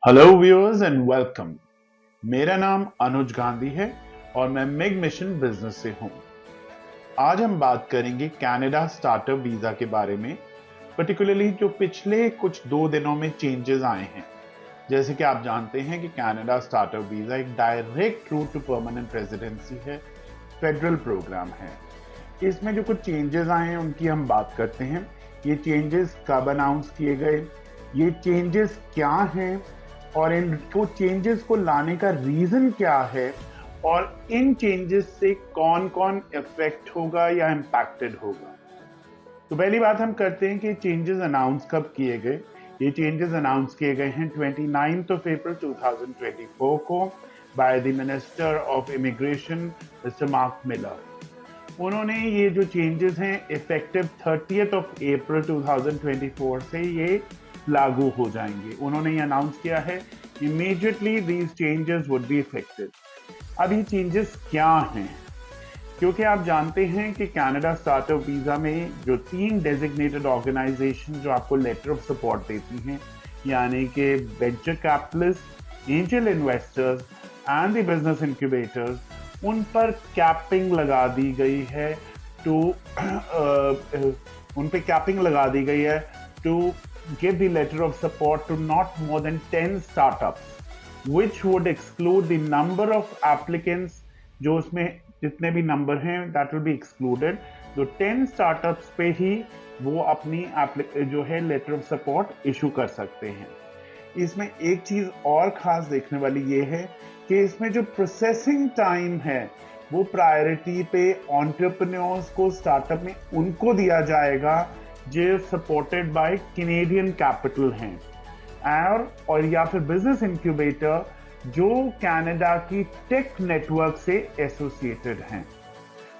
Hello viewers and welcome. मेरा नाम अनुज गांधी है और मैं मिग मिशन बिजनेस से हूं। आज हम बात करेंगे कनाडा स्टार्टअप वीजा के बारे में, पर्टिकुलरली जो पिछले कुछ 2 दिनों में चेंजेस आए हैं। जैसे कि आप जानते हैं कि कनाडा स्टार्टअप वीजा एक direct route to permanent residency है, फेडरल प्रोग्राम है। इसमें जो कुछ चेंजेस आए हैं उनकी हम बात करते हैं। ये चेंजेस कब अनाउंस किए गए, ये चेंजेस क्या हैं और इनको चेंजेस को लाने का रीजन क्या है, और इन चेंजेस से कौन कौन इफेक्ट होगा या इम्पैक्टेड होगा। तो पहली बात हम करते हैं कि चेंजेस अनाउंस कब किए गए। ये चेंजेस अनाउंस किए गए हैं 29 अप्रैल 2024 को by the minister of immigration mister mark Miller. उन्होंने ये जो चेंजेस हैं इफेक्टिव 30 अप्रैल 2024 से ये लागू हो जाएंगे। उन्होंने ये अनाउंस किया है immediately these changes would be affected. अब ये चेंजेस क्या हैं, क्योंकि आप जानते हैं कि कनाडा स्टार्टअप वीजा में जो 3 डेजिग्नेटेड ऑर्गेनाइजेशन जो आपको लेटर ऑफ सपोर्ट देती हैं, यानी कि venture capitalist, angel investors and the business incubators, उन पर कैपिंग लगा दी गई है उन पे कैपिंग लगा दी गई है to give the letter of support to not more than 10 startups, which would exclude the number of applicants, जो उसमें जितने भी नंबर हैं that will be excluded। तो 10 startups पे ही वो अपनी जो है लेटर ऑफ सपोर्ट इशू कर सकते हैं। इसमें एक चीज और खास देखने वाली ये है कि इसमें जो प्रोसेसिंग टाइम है वो प्रायोरिटी पे एंटरप्रेन्योर्स को, स्टार्टअप में उनको दिया जाएगा जो सपोर्टेड बाय कैनेडियन कैपिटल हैं, और या फिर बिजनेस इंक्यूबेटर जो कनाडा की टेक नेटवर्क से एसोसिएटेड हैं।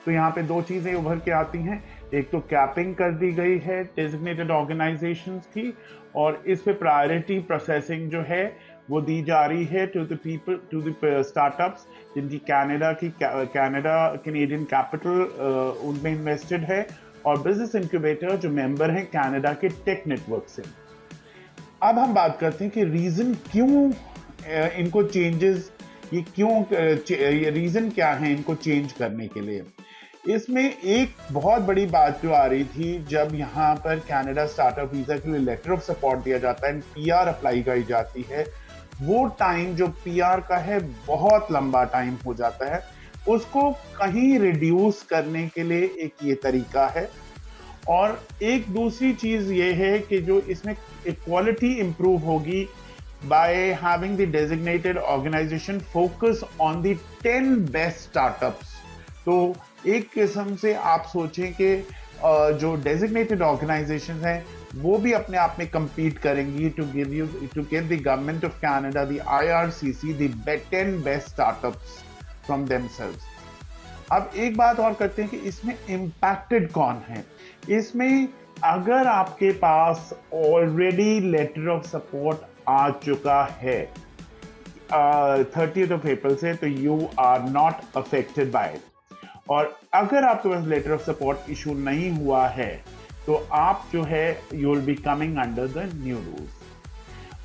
तो यहाँ पे 2 चीजें उभर के आती हैं। एक तो कैपिंग कर दी गई है डेजिग्नेटेड ऑर्गेनाइजेशंस की, और इस पे प्रायोरिटी प्रोसेसिंग जो है वो दी जा रही है to the people, to the startups जिनकी कैनेडियन कैपिटल उनमें इन्वेस्टेड है, और बिजनेस इंक्यूबेटर जो मेंबर हैं कनाडा के टेक नेटवर्क से। अब हम बात करते हैं कि रीजन क्यों इनको चेंजेस, ये रीजन क्या है इनको चेंज करने के लिए। इसमें एक बहुत बड़ी बात जो आ रही थी, जब यहाँ पर कनाडा स्टार्टअप वीजा के लिए लेटर ऑफ सपोर्ट दिया जाता है, पीआर अप्लाई की जाती है, वो टाइम जो पीआर का है बहुत लंबा टाइम हो जाता है। उसको कहीं रिड्यूस करने के लिए एक ये तरीका है। और एक दूसरी चीज ये है कि जो इसमें क्वालिटी इंप्रूव होगी by having the designated organisation focus on the 10 best startups. तो एक किस्म से आप सोचें कि जो डेजिग्नेटेड ऑर्गेनाइजेशन हैं वो भी अपने आप में compete करेंगी to give the government of Canada, the IRCC, the 10 best startups from themselves। अब एक बात और करते हैं कि इसमें इम्पैक्टेड कौन है। इसमें अगर आपके पास ऑलरेडी लेटर ऑफ सपोर्ट आ चुका है 30 अप्रैल से, तो you are not affected by it. और अगर आपके पास लेटर ऑफ सपोर्ट इशू नहीं हुआ है तो आप जो है you will be coming under the new rules.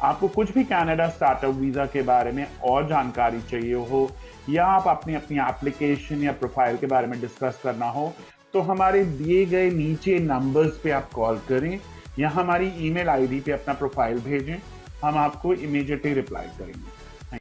आपको कुछ भी कनाडा स्टार्टअप वीजा के बारे में और जानकारी चाहिए हो, या आप अपनी एप्लीकेशन या प्रोफाइल के बारे में डिस्कस करना हो, तो हमारे दिए गए नीचे नंबर्स पे आप कॉल करें या हमारी ईमेल आईडी पे अपना प्रोफाइल भेजें, हम आपको इमीडिएटली रिप्लाई करेंगे।